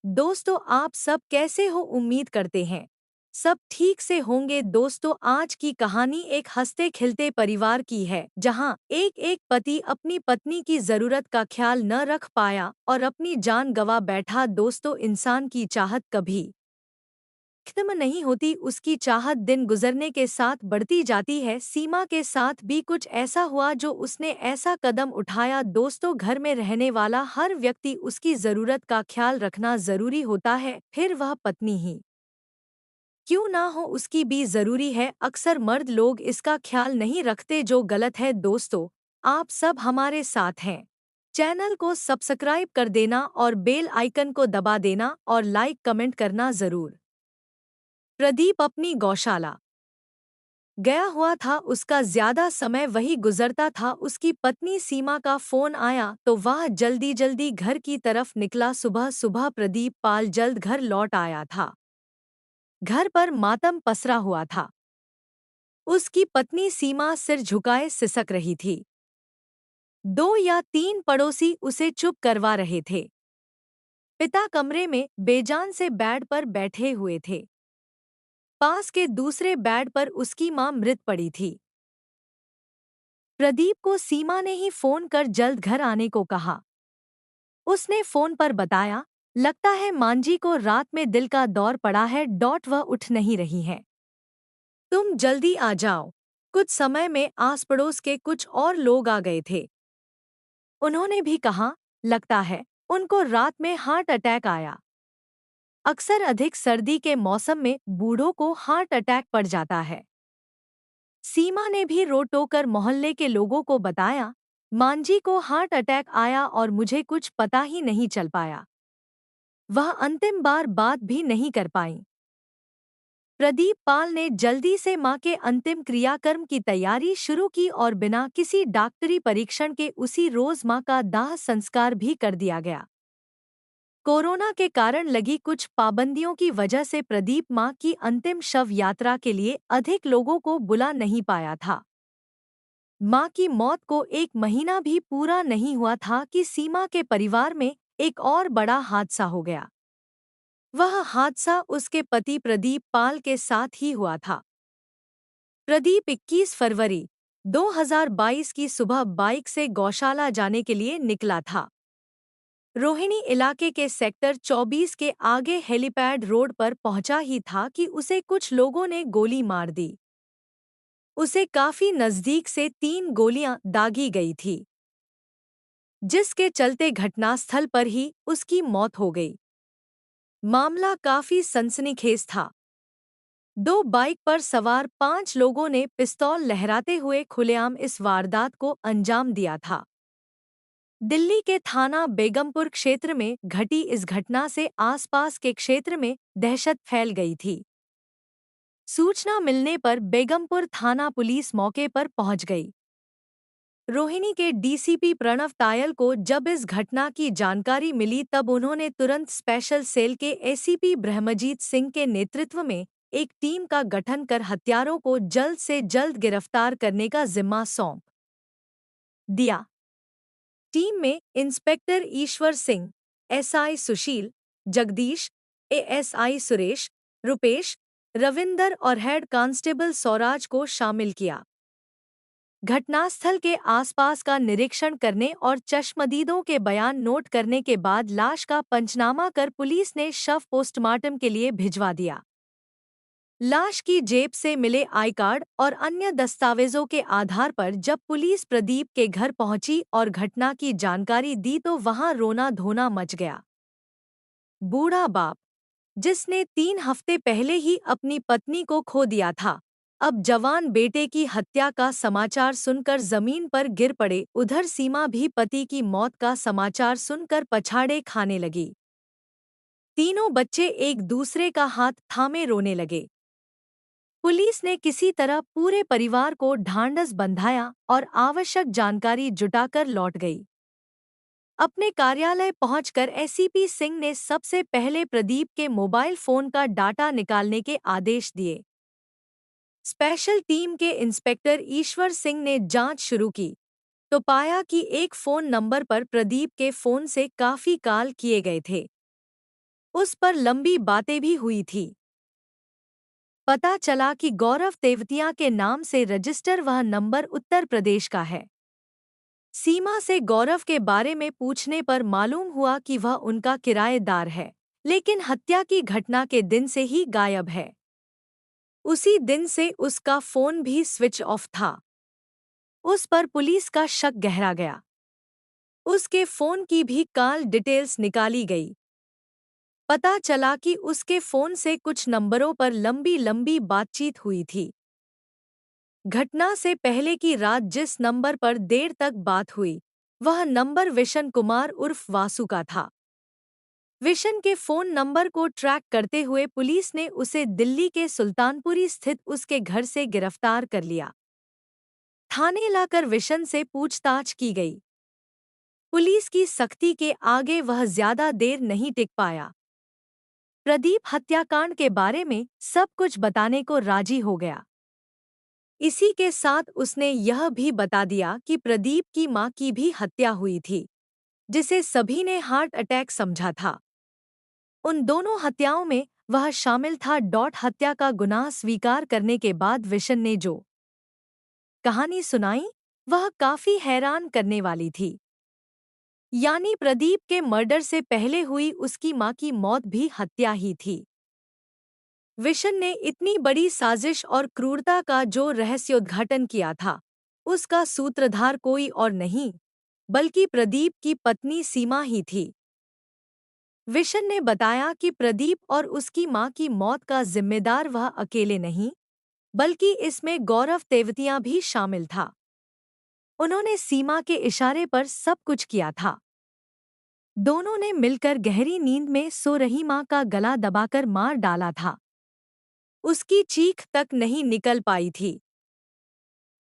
दोस्तों, आप सब कैसे हो? उम्मीद करते हैं सब ठीक से होंगे। दोस्तों, आज की कहानी एक हंसते खिलते परिवार की है जहां एक एक पति अपनी पत्नी की जरूरत का ख्याल न रख पाया और अपनी जान गंवा बैठा। दोस्तों, इंसान की चाहत कभी खत्म नहीं होती, उसकी चाहत दिन गुजरने के साथ बढ़ती जाती है। सीमा के साथ भी कुछ ऐसा हुआ जो उसने ऐसा कदम उठाया। दोस्तों, घर में रहने वाला हर व्यक्ति उसकी जरूरत का ख्याल रखना जरूरी होता है, फिर वह पत्नी ही क्यों ना हो, उसकी भी जरूरी है। अक्सर मर्द लोग इसका ख्याल नहीं रखते, जो गलत है। दोस्तों, आप सब हमारे साथ हैं। चैनल को सब्सक्राइब कर देना और बेल आइकन को दबा देना और लाइक कमेंट करना जरूर। प्रदीप अपनी गौशाला गया हुआ था, उसका ज्यादा समय वही गुजरता था। उसकी पत्नी सीमा का फोन आया तो वह जल्दी जल्दी घर की तरफ निकला। सुबह सुबह प्रदीप पाल जल्द घर लौट आया था। घर पर मातम पसरा हुआ था। उसकी पत्नी सीमा सिर झुकाए सिसक रही थी। दो या तीन पड़ोसी उसे चुप करवा रहे थे। पिता कमरे में बेजान से बेड पर बैठे हुए थे। पास के दूसरे बेड पर उसकी मां मृत पड़ी थी। प्रदीप को सीमा ने ही फोन कर जल्द घर आने को कहा। उसने फोन पर बताया, लगता है मांझी को रात में दिल का दौर पड़ा है। वह उठ नहीं रही है। तुम जल्दी आ जाओ। कुछ समय में आस पड़ोस के कुछ और लोग आ गए थे। उन्होंने भी कहा, लगता है उनको रात में हार्ट अटैक आया। अक्सर अधिक सर्दी के मौसम में बूढ़ों को हार्ट अटैक पड़ जाता है। सीमा ने भी रो टोकर मोहल्ले के लोगों को बताया, मांझी को हार्ट अटैक आया और मुझे कुछ पता ही नहीं चल पाया। वह अंतिम बार बात भी नहीं कर पाई। प्रदीप पाल ने जल्दी से मां के अंतिम क्रियाकर्म की तैयारी शुरू की और बिना किसी डॉक्टरी परीक्षण के उसी रोज मां का दाह संस्कार भी कर दिया गया। कोरोना के कारण लगी कुछ पाबंदियों की वजह से प्रदीप मां की अंतिम शव यात्रा के लिए अधिक लोगों को बुला नहीं पाया था। मां की मौत को एक महीना भी पूरा नहीं हुआ था कि सीमा के परिवार में एक और बड़ा हादसा हो गया। वह हादसा उसके पति प्रदीप पाल के साथ ही हुआ था। प्रदीप 21 फरवरी 2022 की सुबह बाइक से गौशाला जाने के लिए निकला था। रोहिणी इलाके के सेक्टर 24 के आगे हेलीपैड रोड पर पहुंचा ही था कि उसे कुछ लोगों ने गोली मार दी। उसे काफी नजदीक से 3 गोलियां दागी गई थी, जिसके चलते घटनास्थल पर ही उसकी मौत हो गई। मामला काफी सनसनीखेज था। दो बाइक पर सवार 5 लोगों ने पिस्तौल लहराते हुए खुलेआम इस वारदात को अंजाम दिया था। दिल्ली के थाना बेगमपुर क्षेत्र में घटी इस घटना से आसपास के क्षेत्र में दहशत फैल गई थी। सूचना मिलने पर बेगमपुर थाना पुलिस मौके पर पहुंच गई। रोहिणी के डीसीपी प्रणव तायल को जब इस घटना की जानकारी मिली, तब उन्होंने तुरंत स्पेशल सेल के एसीपी ब्रह्मजीत सिंह के नेतृत्व में एक टीम का गठन कर हत्यारों को जल्द से जल्द गिरफ्तार करने का जिम्मा सौंप दिया। टीम में इंस्पेक्टर ईश्वर सिंह, एसआई सुशील, जगदीश, एएसआई सुरेश, रुपेश, रविंदर और हेड कांस्टेबल सौराज को शामिल किया। घटनास्थल के आसपास का निरीक्षण करने और चश्मदीदों के बयान नोट करने के बाद लाश का पंचनामा कर पुलिस ने शव पोस्टमार्टम के लिए भिजवा दिया। लाश की जेब से मिले आई कार्ड और अन्य दस्तावेजों के आधार पर जब पुलिस प्रदीप के घर पहुंची और घटना की जानकारी दी तो वहां रोना धोना मच गया। बूढ़ा बाप, जिसने 3 हफ्ते पहले ही अपनी पत्नी को खो दिया था, अब जवान बेटे की हत्या का समाचार सुनकर जमीन पर गिर पड़े। उधर सीमा भी पति की मौत का समाचार सुनकर पछाड़े खाने लगी। तीनों बच्चे एक दूसरे का हाथ थामे रोने लगे। पुलिस ने किसी तरह पूरे परिवार को ढांढस बंधाया और आवश्यक जानकारी जुटाकर लौट गई। अपने कार्यालय पहुंचकर एसीपी सिंह ने सबसे पहले प्रदीप के मोबाइल फोन का डाटा निकालने के आदेश दिए। स्पेशल टीम के इंस्पेक्टर ईश्वर सिंह ने जांच शुरू की तो पाया कि एक फोन नंबर पर प्रदीप के फोन से काफी कॉल किए गए थे। उस पर लंबी बातें भी हुई थी। पता चला कि गौरव तेवतिया के नाम से रजिस्टर वह नंबर उत्तर प्रदेश का है। सीमा से गौरव के बारे में पूछने पर मालूम हुआ कि वह उनका किराएदार है, लेकिन हत्या की घटना के दिन से ही गायब है। उसी दिन से उसका फोन भी स्विच ऑफ था। उस पर पुलिस का शक गहरा गया। उसके फोन की भी कॉल डिटेल्स निकाली गई। पता चला कि उसके फोन से कुछ नंबरों पर लंबी लंबी बातचीत हुई थी। घटना से पहले की रात जिस नंबर पर देर तक बात हुई, वह नंबर विशन कुमार उर्फ वासु का था। विशन के फोन नंबर को ट्रैक करते हुए पुलिस ने उसे दिल्ली के सुल्तानपुरी स्थित उसके घर से गिरफ्तार कर लिया। थाने लाकर विशन से पूछताछ की गई। पुलिस की सख्ती के आगे वह ज्यादा देर नहीं टिक पाया। प्रदीप हत्याकांड के बारे में सब कुछ बताने को राजी हो गया। इसी के साथ उसने यह भी बता दिया कि प्रदीप की मां की भी हत्या हुई थी, जिसे सभी ने हार्ट अटैक समझा था। उन दोनों हत्याओं में वह शामिल था। हत्या का गुनाह स्वीकार करने के बाद विशन ने जो कहानी सुनाई, वह काफी हैरान करने वाली थी। यानी प्रदीप के मर्डर से पहले हुई उसकी मां की मौत भी हत्या ही थी। विशन ने इतनी बड़ी साजिश और क्रूरता का जो रहस्योद्घाटन किया था, उसका सूत्रधार कोई और नहीं, बल्कि प्रदीप की पत्नी सीमा ही थी। विशन ने बताया कि प्रदीप और उसकी मां की मौत का जिम्मेदार वह अकेले नहीं, बल्कि इसमें गौरव तेवतिया भी शामिल था। उन्होंने सीमा के इशारे पर सब कुछ किया था। दोनों ने मिलकर गहरी नींद में सो रही मां का गला दबाकर मार डाला था। उसकी चीख तक नहीं निकल पाई थी।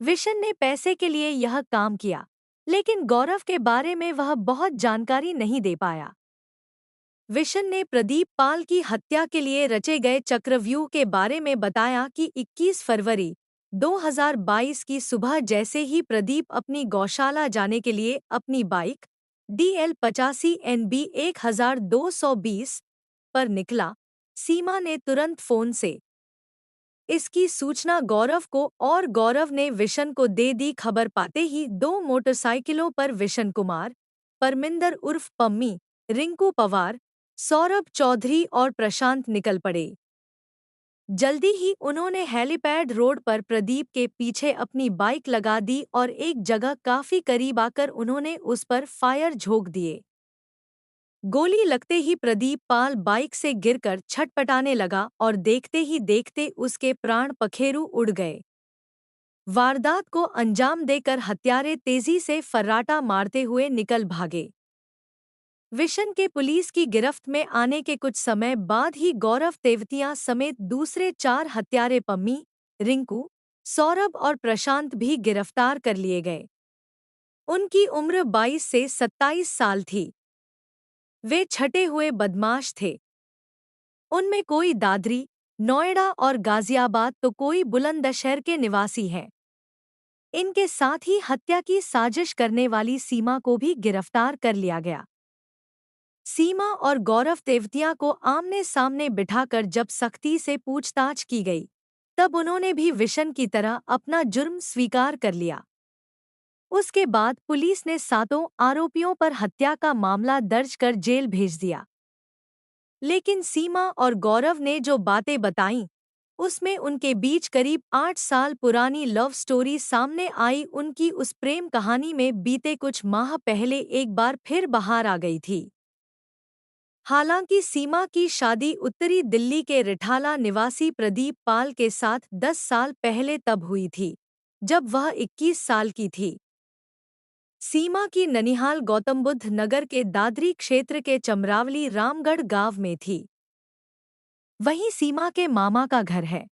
विशन ने पैसे के लिए यह काम किया, लेकिन गौरव के बारे में वह बहुत जानकारी नहीं दे पाया। विशन ने प्रदीप पाल की हत्या के लिए रचे गए चक्रव्यूह के बारे में बताया कि 21 फरवरी 2022 की सुबह जैसे ही प्रदीप अपनी गौशाला जाने के लिए अपनी बाइक DL 85 NB 1220 पर निकला, सीमा ने तुरंत फोन से इसकी सूचना गौरव को और गौरव ने विशन को दे दी। खबर पाते ही दो मोटरसाइकिलों पर विशन कुमार, परमिंदर उर्फ पम्मी, रिंकू पवार, सौरभ चौधरी और प्रशांत निकल पड़े। जल्दी ही उन्होंने हेलीपैड रोड पर प्रदीप के पीछे अपनी बाइक लगा दी और एक जगह काफी करीब आकर उन्होंने उस पर फायर झोंक दिए। गोली लगते ही प्रदीप पाल बाइक से गिरकर छटपटाने लगा और देखते ही देखते उसके प्राण पखेरु उड़ गए। वारदात को अंजाम देकर हत्यारे तेजी से फर्राटा मारते हुए निकल भागे। विशन के पुलिस की गिरफ्त में आने के कुछ समय बाद ही गौरव तेवतिया समेत दूसरे 4 हत्यारे पम्मी, रिंकू, सौरभ और प्रशांत भी गिरफ्तार कर लिए गए। उनकी उम्र 22 से 27 साल थी। वे छटे हुए बदमाश थे। उनमें कोई दादरी, नोएडा और गाजियाबाद तो कोई बुलंदशहर के निवासी हैं। इनके साथ ही हत्या की साजिश करने वाली सीमा को भी गिरफ्तार कर लिया गया। सीमा और गौरव तेवतिया को आमने सामने बिठाकर जब सख्ती से पूछताछ की गई, तब उन्होंने भी विशन की तरह अपना जुर्म स्वीकार कर लिया। उसके बाद पुलिस ने सातों आरोपियों पर हत्या का मामला दर्ज कर जेल भेज दिया। लेकिन सीमा और गौरव ने जो बातें बताईं, उसमें उनके बीच करीब 8 साल पुरानी लव स्टोरी सामने आई। उनकी उस प्रेम कहानी में बीते कुछ माह पहले एक बार फिर बहार आ गई थी। हालांकि सीमा की शादी उत्तरी दिल्ली के रिठाला निवासी प्रदीप पाल के साथ 10 साल पहले तब हुई थी, जब वह 21 साल की थी। सीमा की ननिहाल गौतमबुद्ध नगर के दादरी क्षेत्र के चमरावली रामगढ़ गांव में थी। वहीं सीमा के मामा का घर है।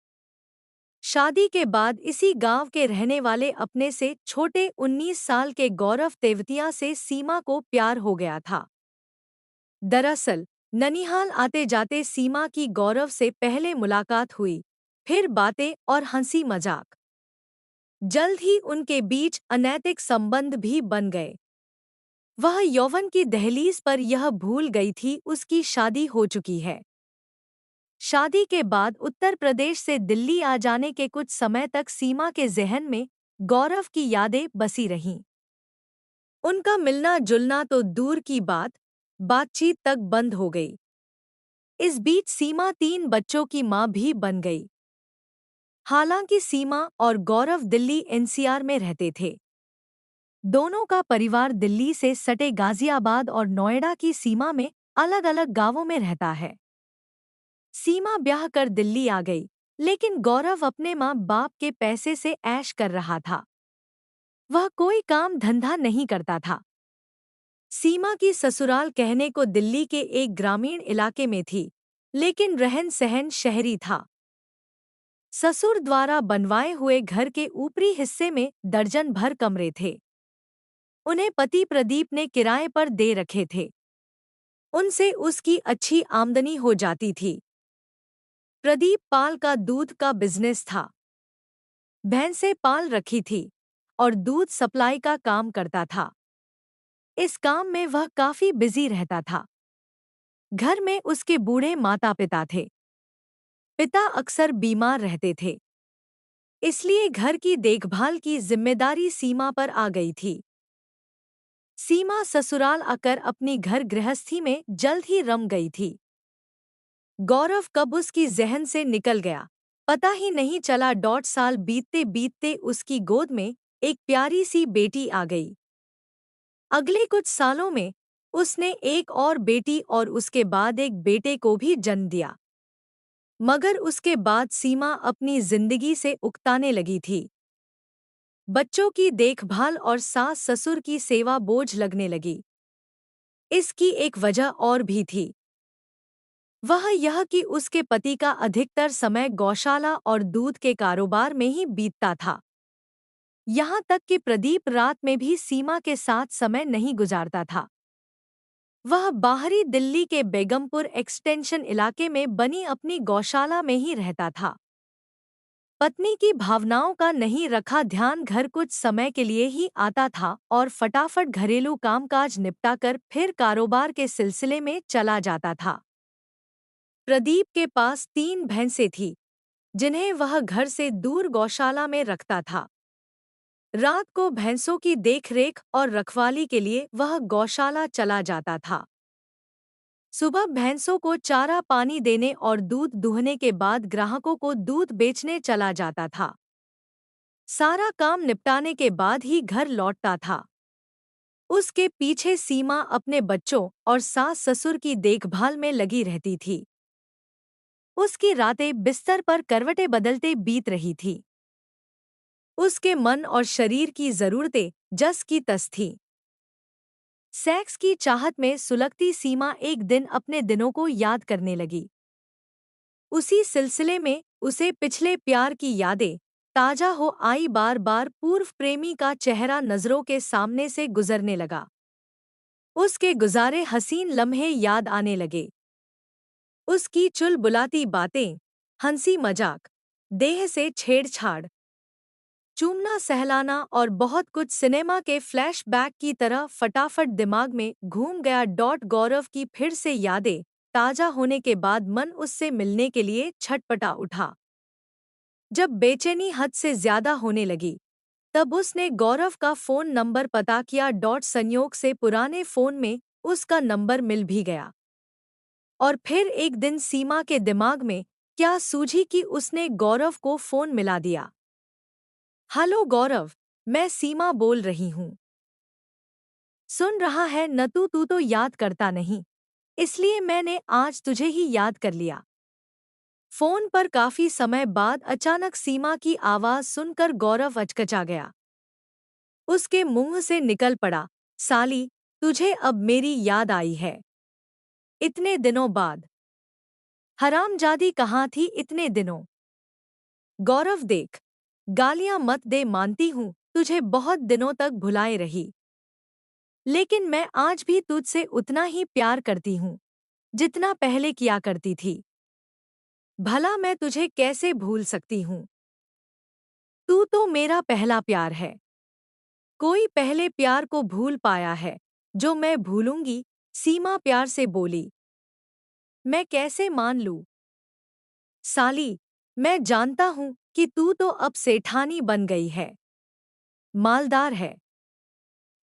शादी के बाद इसी गांव के रहने वाले अपने से छोटे 19 साल के गौरव तेवतिया से सीमा को प्यार हो गया था। दरअसल ननिहाल आते जाते सीमा की गौरव से पहले मुलाकात हुई, फिर बातें और हंसी मजाक। जल्द ही उनके बीच अनैतिक संबंध भी बन गए। वह यौवन की दहलीज पर यह भूल गई थी उसकी शादी हो चुकी है। शादी के बाद उत्तर प्रदेश से दिल्ली आ जाने के कुछ समय तक सीमा के ज़हन में गौरव की यादें बसी रहीं। उनका मिलना जुलना तो दूर की बात, बातचीत तक बंद हो गई। इस बीच सीमा 3 बच्चों की मां भी बन गई। हालांकि सीमा और गौरव दिल्ली एनसीआर में रहते थे। दोनों का परिवार दिल्ली से सटे गाजियाबाद और नोएडा की सीमा में अलग-अलग गांवों में रहता है। सीमा ब्याह कर दिल्ली आ गई, लेकिन गौरव अपने माँ बाप के पैसे से ऐश कर रहा था। वह कोई काम धंधा नहीं करता था। सीमा की ससुराल कहने को दिल्ली के एक ग्रामीण इलाके में थी, लेकिन रहन सहन शहरी था। ससुर द्वारा बनवाए हुए घर के ऊपरी हिस्से में दर्जन भर कमरे थे। उन्हें पति प्रदीप ने किराए पर दे रखे थे। उनसे उसकी अच्छी आमदनी हो जाती थी। प्रदीप पाल का दूध का बिजनेस था। भैंसें पाल रखी थी और दूध सप्लाई का काम करता था। इस काम में वह काफी बिजी रहता था। घर में उसके बूढ़े माता पिता थे। पिता अक्सर बीमार रहते थे, इसलिए घर की देखभाल की जिम्मेदारी सीमा पर आ गई थी। सीमा ससुराल आकर अपनी घर गृहस्थी में जल्द ही रम गई थी। गौरव कब उसकी जहन से निकल गया, पता ही नहीं चला। 1.5 साल बीतते बीतते उसकी गोद में एक प्यारी सी बेटी आ गई। अगले कुछ सालों में उसने एक और बेटी और उसके बाद एक बेटे को भी जन्म दिया। मगर उसके बाद सीमा अपनी जिंदगी से उकताने लगी थी। बच्चों की देखभाल और सास ससुर की सेवा बोझ लगने लगी। इसकी एक वजह और भी थी। वह यह कि उसके पति का अधिकतर समय गौशाला और दूध के कारोबार में ही बीतता था। यहाँ तक कि प्रदीप रात में भी सीमा के साथ समय नहीं गुजारता था। वह बाहरी दिल्ली के बेगमपुर एक्सटेंशन इलाके में बनी अपनी गौशाला में ही रहता था। पत्नी की भावनाओं का नहीं रखा ध्यान, घर कुछ समय के लिए ही आता था और फटाफट घरेलू कामकाज निपटाकर फिर कारोबार के सिलसिले में चला जाता था। प्रदीप के पास 3 भैंसें थीं, जिन्हें वह घर से दूर गौशाला में रखता था। रात को भैंसों की देखरेख और रखवाली के लिए वह गौशाला चला जाता था। सुबह भैंसों को चारा पानी देने और दूध दूहने के बाद ग्राहकों को दूध बेचने चला जाता था। सारा काम निपटाने के बाद ही घर लौटता था। उसके पीछे सीमा अपने बच्चों और सास ससुर की देखभाल में लगी रहती थी। उसकी रातें बिस्तर पर करवटें बदलते बीत रही थी। उसके मन और शरीर की जरूरतें जस की तस थीं। सेक्स की चाहत में सुलगती सीमा एक दिन अपने दिनों को याद करने लगी। उसी सिलसिले में उसे पिछले प्यार की यादें ताजा हो आई। बार बार पूर्व प्रेमी का चेहरा नजरों के सामने से गुजरने लगा। उसके गुजारे हसीन लम्हे याद आने लगे। उसकी चुलबुलाती बातें, हंसी मजाक, देह से छेड़छाड़, चूमना सहलाना और बहुत कुछ सिनेमा के फ्लैशबैक की तरह फटाफट दिमाग में घूम गया। गौरव की फिर से यादें ताजा होने के बाद मन उससे मिलने के लिए छटपटा उठा। जब बेचैनी हद से ज्यादा होने लगी, तब उसने गौरव का फोन नंबर पता किया। संयोग से पुराने फोन में उसका नंबर मिल भी गया। और फिर एक दिन सीमा के दिमाग में क्या सूझी कि उसने गौरव को फोन मिला दिया। हेलो गौरव, मैं सीमा बोल रही हूँ। सुन रहा है न? तू तो याद करता नहीं, इसलिए मैंने आज तुझे ही याद कर लिया। फोन पर काफी समय बाद अचानक सीमा की आवाज सुनकर गौरव अचकचा गया। उसके मुंह से निकल पड़ा, साली, तुझे अब मेरी याद आई है? इतने दिनों बाद? हरामजादी कहाँ थी इतने दिनों? गौरव देख, गालियां मत दे, मानती हूँ तुझे बहुत दिनों तक भुलाए रही, लेकिन मैं आज भी तुझसे उतना ही प्यार करती हूँ जितना पहले किया करती थी। भला मैं तुझे कैसे भूल सकती हूँ? तू तो मेरा पहला प्यार है। कोई पहले प्यार को भूल पाया है जो मैं भूलूंगी, सीमा प्यार से बोली। मैं कैसे मान लूं? साली, मैं जानता हूं कि तू तो अब सेठानी बन गई है, मालदार है,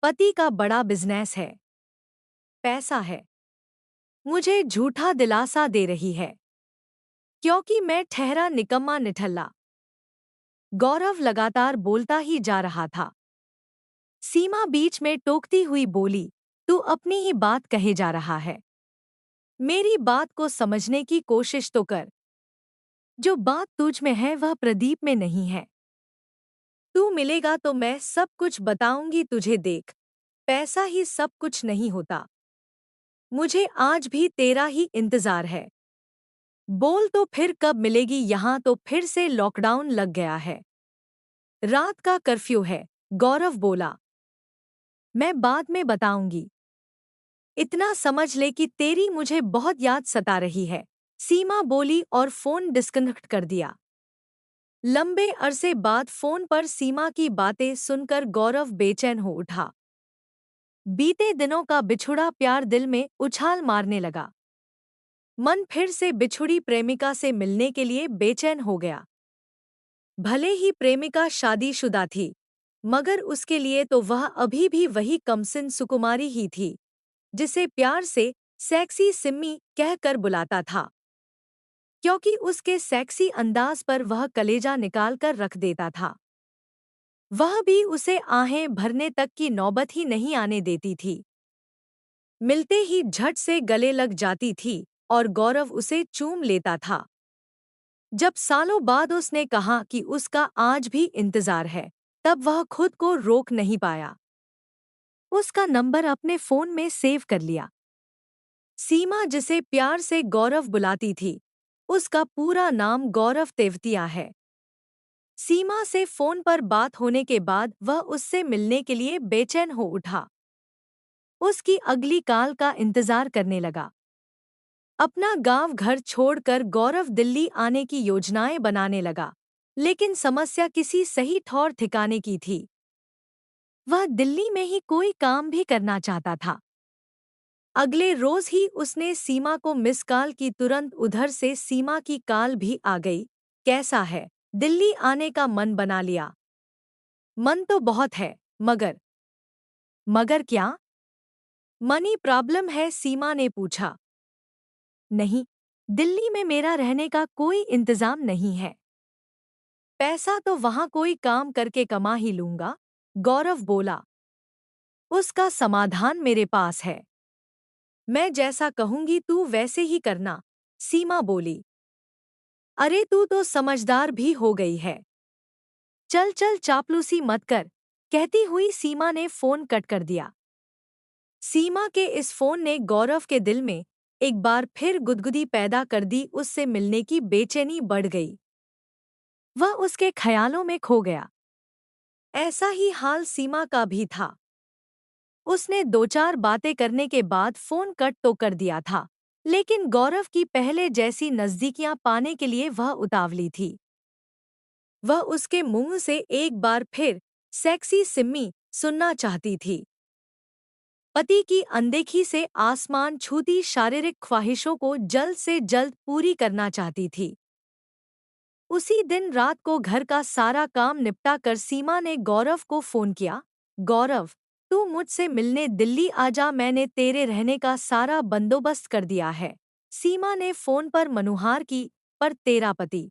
पति का बड़ा बिजनेस है, पैसा है। मुझे झूठा दिलासा दे रही है, क्योंकि मैं ठहरा निकम्मा निठल्ला। गौरव लगातार बोलता ही जा रहा था। सीमा बीच में टोकती हुई बोली, तू अपनी ही बात कहे जा रहा है। मेरी बात को समझने की कोशिश तो कर। जो बात तुझ में है वह प्रदीप में नहीं है। तू मिलेगा तो मैं सब कुछ बताऊंगी तुझे। देख, पैसा ही सब कुछ नहीं होता। मुझे आज भी तेरा ही इंतजार है। बोल तो फिर कब मिलेगी? यहाँ तो फिर से लॉकडाउन लग गया है। रात का कर्फ्यू है, गौरव बोला। मैं बाद में बताऊंगी। इतना समझ ले कि तेरी मुझे बहुत याद सता रही है, सीमा बोली और फोन डिस्कनेक्ट कर दिया। लंबे अरसे बाद फोन पर सीमा की बातें सुनकर गौरव बेचैन हो उठा। बीते दिनों का बिछुड़ा प्यार दिल में उछाल मारने लगा। मन फिर से बिछुड़ी प्रेमिका से मिलने के लिए बेचैन हो गया। भले ही प्रेमिका शादीशुदा थी, मगर उसके लिए तो वह अभी भी वही कमसिन सुकुमारी ही थी, जिसे प्यार से सेक्सी सिम्मी कहकर बुलाता था, क्योंकि उसके सेक्सी अंदाज पर वह कलेजा निकाल कर रख देता था। वह भी उसे आहें भरने तक की नौबत ही नहीं आने देती थी। मिलते ही झट से गले लग जाती थी और गौरव उसे चूम लेता था। जब सालों बाद उसने कहा कि उसका आज भी इंतजार है, तब वह खुद को रोक नहीं पाया। उसका नंबर अपने फोन में सेव कर लिया। सीमा, जिसे प्यार से गौरव बुलाती थी, उसका पूरा नाम गौरव तेवतिया है। सीमा से फोन पर बात होने के बाद वह उससे मिलने के लिए बेचैन हो उठा। उसकी अगली कॉल का इंतजार करने लगा। अपना गांव घर छोड़कर गौरव दिल्ली आने की योजनाएं बनाने लगा, लेकिन समस्या किसी सही ठौर ठिकाने की थी। वह दिल्ली में ही कोई काम भी करना चाहता था। अगले रोज ही उसने सीमा को मिस कॉल की। तुरंत उधर से सीमा की कॉल भी आ गई। कैसा है? दिल्ली आने का मन बना लिया? मन तो बहुत है, मगर क्या? मनी प्रॉब्लम है? सीमा ने पूछा। नहीं, दिल्ली में मेरा रहने का कोई इंतजाम नहीं है। पैसा तो वहां कोई काम करके कमा ही लूंगा, गौरव बोला। उसका समाधान मेरे पास है। मैं जैसा कहूंगी तू वैसे ही करना, सीमा बोली। अरे तू तो समझदार भी हो गई है। चल चल, चापलूसी मत कर, कहती हुई सीमा ने फोन कट कर दिया। सीमा के इस फोन ने गौरव के दिल में एक बार फिर गुदगुदी पैदा कर दी। उससे मिलने की बेचैनी बढ़ गई। वह उसके ख्यालों में खो गया। ऐसा ही हाल सीमा का भी था। उसने दो चार बातें करने के बाद फोन कट तो कर दिया था, लेकिन गौरव की पहले जैसी नजदीकियां पाने के लिए वह उतावली थी। वह उसके मुंह से एक बार फिर सेक्सी सिम्मी सुनना चाहती थी। पति की अनदेखी से आसमान छूती शारीरिक ख्वाहिशों को जल्द से जल्द पूरी करना चाहती थी। उसी दिन रात को घर का सारा काम निपटा कर सीमा ने गौरव को फोन किया। गौरव, तू मुझसे मिलने दिल्ली आजा, मैंने तेरे रहने का सारा बंदोबस्त कर दिया है। सीमा ने फोन पर मनुहार की। पर तेरा पति?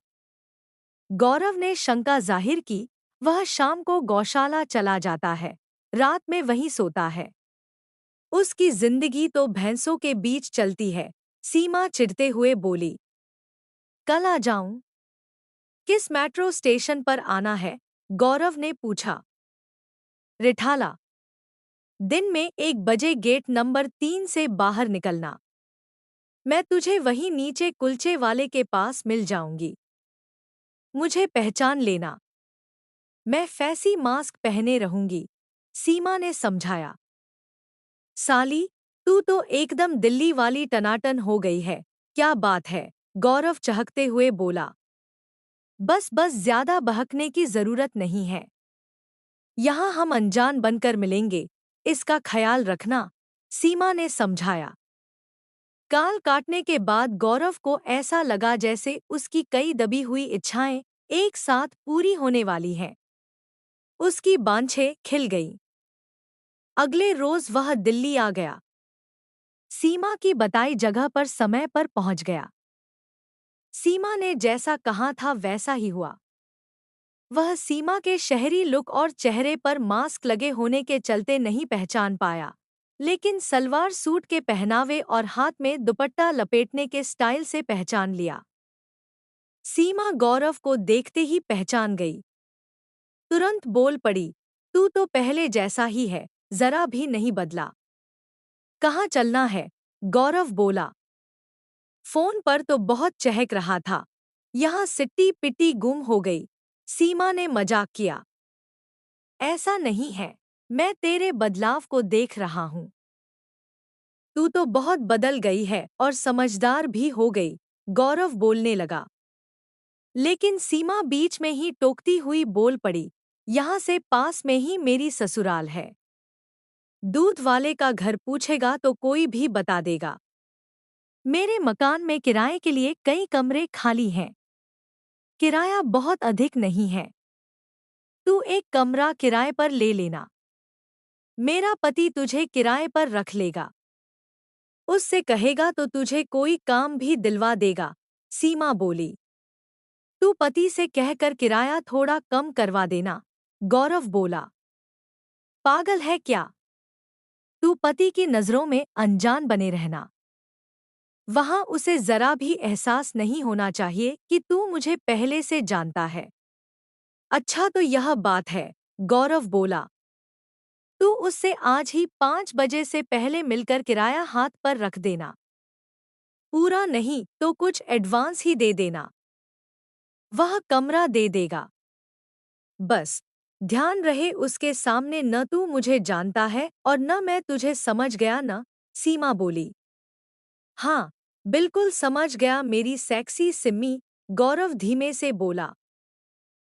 गौरव ने शंका जाहिर की। वह शाम को गौशाला चला जाता है, रात में वहीं सोता है। उसकी जिंदगी तो भैंसों के बीच चलती है, सीमा चिढ़ते हुए बोली। कल आ जाऊं? किस मेट्रो स्टेशन पर आना है? गौरव ने पूछा। रिठाला। दिन में 1 बजे गेट नंबर 3 से बाहर निकलना। मैं तुझे वहीं नीचे कुलचे वाले के पास मिल जाऊंगी। मुझे पहचान लेना। मैं फैसी मास्क पहने रहूंगी, सीमा ने समझाया। साली, तू तो एकदम दिल्ली वाली टनाटन हो गई है। क्या बात है? गौरव चहकते हुए बोला। बस बस, ज्यादा बहकने की जरूरत नहीं है। यहाँ हम अनजान बनकर मिलेंगे, इसका ख्याल रखना, सीमा ने समझाया। काल काटने के बाद गौरव को ऐसा लगा जैसे उसकी कई दबी हुई इच्छाएं एक साथ पूरी होने वाली हैं। उसकी बांछें खिल गईं। अगले रोज वह दिल्ली आ गया। सीमा की बताई जगह पर समय पर पहुंच गया। सीमा ने जैसा कहा था वैसा ही हुआ। वह सीमा के शहरी लुक और चेहरे पर मास्क लगे होने के चलते नहीं पहचान पाया, लेकिन सलवार सूट के पहनावे और हाथ में दुपट्टा लपेटने के स्टाइल से पहचान लिया। सीमा गौरव को देखते ही पहचान गई। तुरंत बोल पड़ी, तू तो पहले जैसा ही है, जरा भी नहीं बदला। कहाँ चलना है? गौरव बोला। फोन पर तो बहुत चहक रहा था, यहाँ सिट्टी पिट्टी गुम हो गई। सीमा ने मजाक किया। ऐसा नहीं है, मैं तेरे बदलाव को देख रहा हूँ। तू तो बहुत बदल गई है और समझदार भी हो गई, गौरव बोलने लगा। लेकिन सीमा बीच में ही टोकती हुई बोल पड़ी, यहाँ से पास में ही मेरी ससुराल है। दूध वाले का घर पूछेगा तो कोई भी बता देगा। मेरे मकान में किराए के लिए कई कमरे खाली हैं। किराया बहुत अधिक नहीं है। तू एक कमरा किराए पर ले लेना। मेरा पति तुझे किराए पर रख लेगा। उससे कहेगा तो तुझे कोई काम भी दिलवा देगा, सीमा बोली। तू पति से कहकर किराया थोड़ा कम करवा देना, गौरव बोला। पागल है क्या? तू पति की नजरों में अनजान बने रहना। वहां उसे जरा भी एहसास नहीं होना चाहिए कि तू मुझे पहले से जानता है। अच्छा तो यह बात है, गौरव बोला। तू उससे आज ही 5 बजे से पहले मिलकर किराया हाथ पर रख देना। पूरा नहीं तो कुछ एडवांस ही दे देना। वह कमरा दे देगा। बस ध्यान रहे उसके सामने न तू मुझे जानता है और न मैं तुझे, समझ गया न? सीमा बोली। हाँ, बिल्कुल समझ गया मेरी सेक्सी सिम्मी, गौरव धीमे से बोला।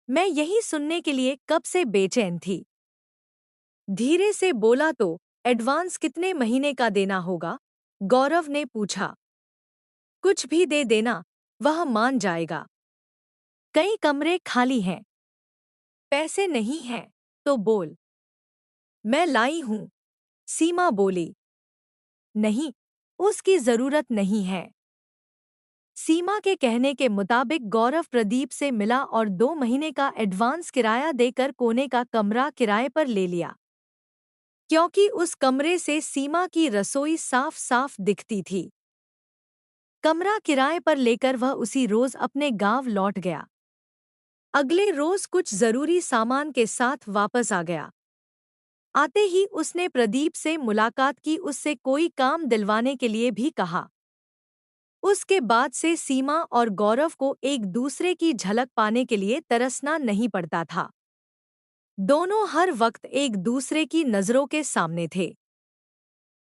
मैं यही सुनने के लिए कब से बेचैन थी। धीरे से बोला तो एडवांस कितने महीने का देना होगा? गौरव ने पूछा। कुछ भी दे देना, वह मान जाएगा। कई कमरे खाली हैं। पैसे नहीं हैं तो बोल। मैं लाई हूं, सीमा बोली। नहीं, उसकी जरूरत नहीं है। सीमा के कहने के मुताबिक गौरव प्रदीप से मिला और 2 महीने का एडवांस किराया देकर कोने का कमरा किराए पर ले लिया। क्योंकि उस कमरे से सीमा की रसोई साफ साफ दिखती थी। कमरा किराए पर लेकर वह उसी रोज अपने गांव लौट गया। अगले रोज कुछ जरूरी सामान के साथ वापस आ गया। आते ही उसने प्रदीप से मुलाकात की, उससे कोई काम दिलवाने के लिए भी कहा। उसके बाद से सीमा और गौरव को एक दूसरे की झलक पाने के लिए तरसना नहीं पड़ता था। दोनों हर वक्त एक दूसरे की नजरों के सामने थे।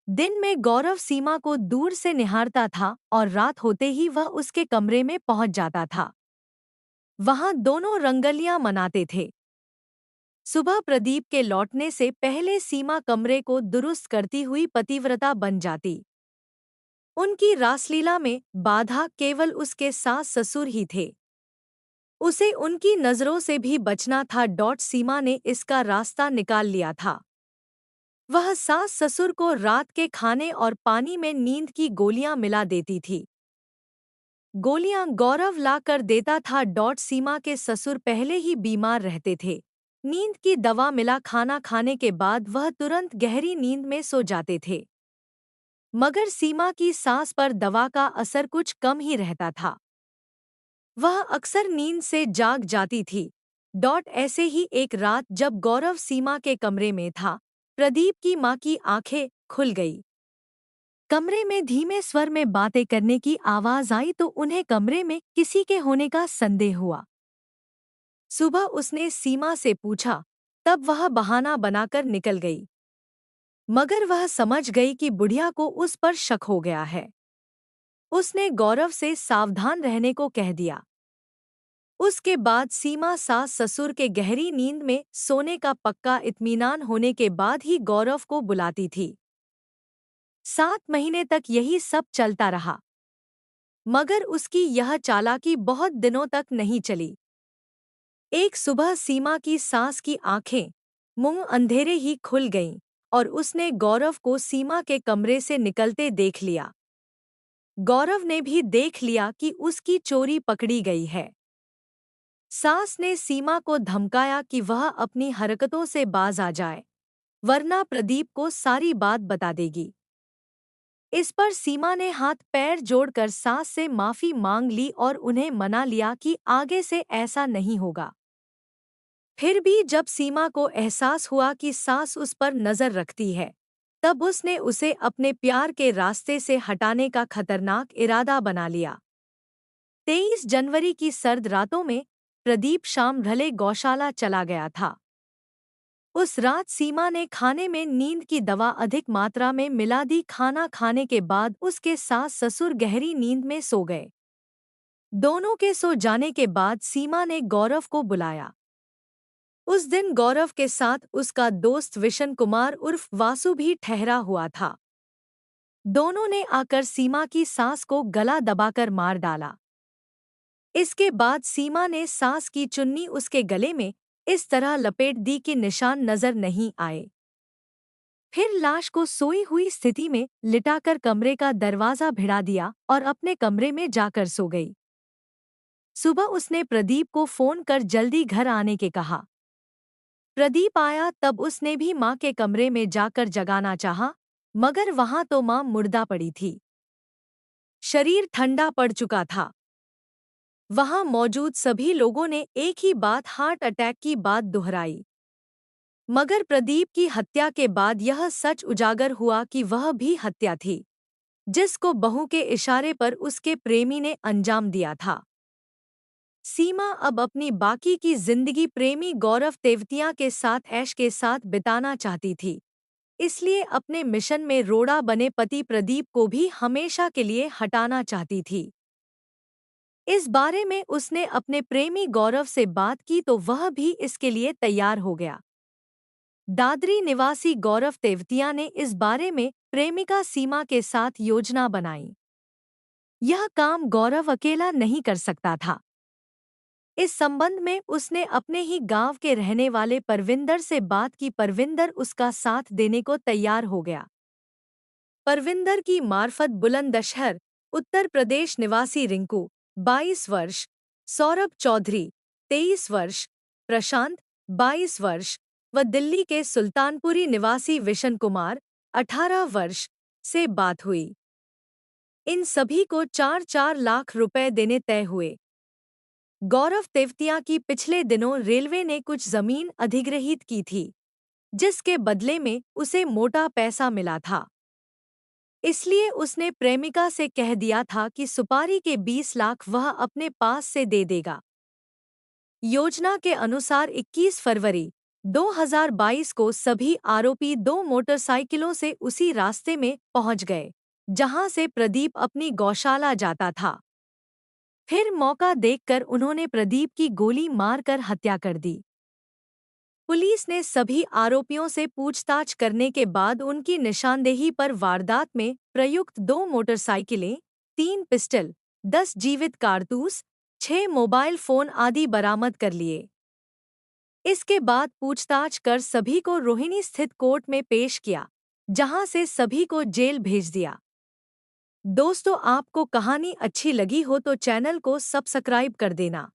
दिन में गौरव सीमा को दूर से निहारता था और रात होते ही वह उसके कमरे में पहुंच जाता था। वहां दोनों रंगलियां मनाते थे। सुबह प्रदीप के लौटने से पहले सीमा कमरे को दुरुस्त करती हुई पतिव्रता बन जाती। उनकी रासलीला में बाधा केवल उसके सास ससुर ही थे। उसे उनकी नजरों से भी बचना था। सीमा ने इसका रास्ता निकाल लिया था। वह सास ससुर को रात के खाने और पानी में नींद की गोलियां मिला देती थी। गोलियां गौरव ला कर देता था। सीमा के ससुर पहले ही बीमार रहते थे। नींद की दवा मिला खाना खाने के बाद वह तुरंत गहरी नींद में सो जाते थे। मगर सीमा की सांस पर दवा का असर कुछ कम ही रहता था। वह अक्सर नींद से जाग जाती थी। ऐसे ही एक रात जब गौरव सीमा के कमरे में था, प्रदीप की माँ की आंखें खुल गई। कमरे में धीमे स्वर में बातें करने की आवाज आई तो उन्हें कमरे में किसी के होने का संदेह हुआ। सुबह उसने सीमा से पूछा, तब वह बहाना बनाकर निकल गई। मगर वह समझ गई कि बुढ़िया को उस पर शक हो गया है। उसने गौरव से सावधान रहने को कह दिया। उसके बाद सीमा सास ससुर के गहरी नींद में सोने का पक्का इत्मीनान होने के बाद ही गौरव को बुलाती थी। 7 महीने तक यही सब चलता रहा, मगर उसकी यह चालाकी बहुत दिनों तक नहीं चली। एक सुबह सीमा की सास की आंखें मुंह अंधेरे ही खुल गईं और उसने गौरव को सीमा के कमरे से निकलते देख लिया। गौरव ने भी देख लिया कि उसकी चोरी पकड़ी गई है। सास ने सीमा को धमकाया कि वह अपनी हरकतों से बाज आ जाए, वरना प्रदीप को सारी बात बता देगी। इस पर सीमा ने हाथ पैर जोड़कर सास से माफी मांग ली और उन्हें मना लिया कि आगे से ऐसा नहीं होगा। फिर भी जब सीमा को एहसास हुआ कि सास उस पर नजर रखती है, तब उसने उसे अपने प्यार के रास्ते से हटाने का खतरनाक इरादा बना लिया। 23 जनवरी की सर्द रातों में प्रदीप शाम ढले गौशाला चला गया था। उस रात सीमा ने खाने में नींद की दवा अधिक मात्रा में मिला दी। खाना खाने के बाद उसके सास ससुर गहरी नींद में सो गए। दोनों के सो जाने के बाद सीमा ने गौरव को बुलाया। उस दिन गौरव के साथ उसका दोस्त विशन कुमार उर्फ वासु भी ठहरा हुआ था। दोनों ने आकर सीमा की सास को गला दबाकर मार डाला। इसके बाद सीमा ने सास की चुन्नी उसके गले में इस तरह लपेट दी कि निशान नजर नहीं आए। फिर लाश को सोई हुई स्थिति में लिटाकर कमरे का दरवाजा भिड़ा दिया और अपने कमरे में जाकर सो गई। सुबह उसने प्रदीप को फोन कर जल्दी घर आने के कहा। प्रदीप आया तब उसने भी माँ के कमरे में जाकर जगाना चाहा, मगर वहां तो माँ मुर्दा पड़ी थी। शरीर ठंडा पड़ चुका था। वहां मौजूद सभी लोगों ने एक ही बात, हार्ट अटैक की बात दोहराई। मगर प्रदीप की हत्या के बाद यह सच उजागर हुआ कि वह भी हत्या थी, जिसको बहू के इशारे पर उसके प्रेमी ने अंजाम दिया था। सीमा अब अपनी बाकी की जिंदगी प्रेमी गौरव तेवतिया के साथ ऐश के साथ बिताना चाहती थी, इसलिए अपने मिशन में रोड़ा बने पति प्रदीप को भी हमेशा के लिए हटाना चाहती थी। इस बारे में उसने अपने प्रेमी गौरव से बात की तो वह भी इसके लिए तैयार हो गया। दादरी निवासी गौरव तेवतिया ने इस बारे में प्रेमिका सीमा के साथ योजना बनाई। यह काम गौरव अकेला नहीं कर सकता था। इस संबंध में उसने अपने ही गांव के रहने वाले परविंदर से बात की। परविंदर उसका साथ देने को तैयार हो गया। परविंदर की मार्फत बुलंदशहर उत्तर प्रदेश निवासी रिंकू 22 वर्ष, सौरभ चौधरी 23 वर्ष, प्रशांत 22 वर्ष व दिल्ली के सुल्तानपुरी निवासी विशन कुमार 18 वर्ष से बात हुई। इन सभी को 4-4 लाख रुपए देने तय हुए। गौरव तेवतिया की पिछले दिनों रेलवे ने कुछ जमीन अधिग्रहित की थी, जिसके बदले में उसे मोटा पैसा मिला था। इसलिए उसने प्रेमिका से कह दिया था कि सुपारी के 20 लाख वह अपने पास से दे देगा। योजना के अनुसार 21 फरवरी 2022 को सभी आरोपी 2 मोटरसाइकिलों से उसी रास्ते में पहुंच गए, जहां से प्रदीप अपनी गौशाला जाता था। फिर मौका देखकर उन्होंने प्रदीप की गोली मारकर हत्या कर दी। पुलिस ने सभी आरोपियों से पूछताछ करने के बाद उनकी निशानदेही पर वारदात में प्रयुक्त 2 मोटरसाइकिलें, 3 पिस्टल, 10 जीवित कारतूस, 6 मोबाइल फोन आदि बरामद कर लिए। इसके बाद पूछताछ कर सभी को रोहिणी स्थित कोर्ट में पेश किया, जहां से सभी को जेल भेज दिया। दोस्तों, आपको कहानी अच्छी लगी हो तो चैनल को सब्सक्राइब कर देना।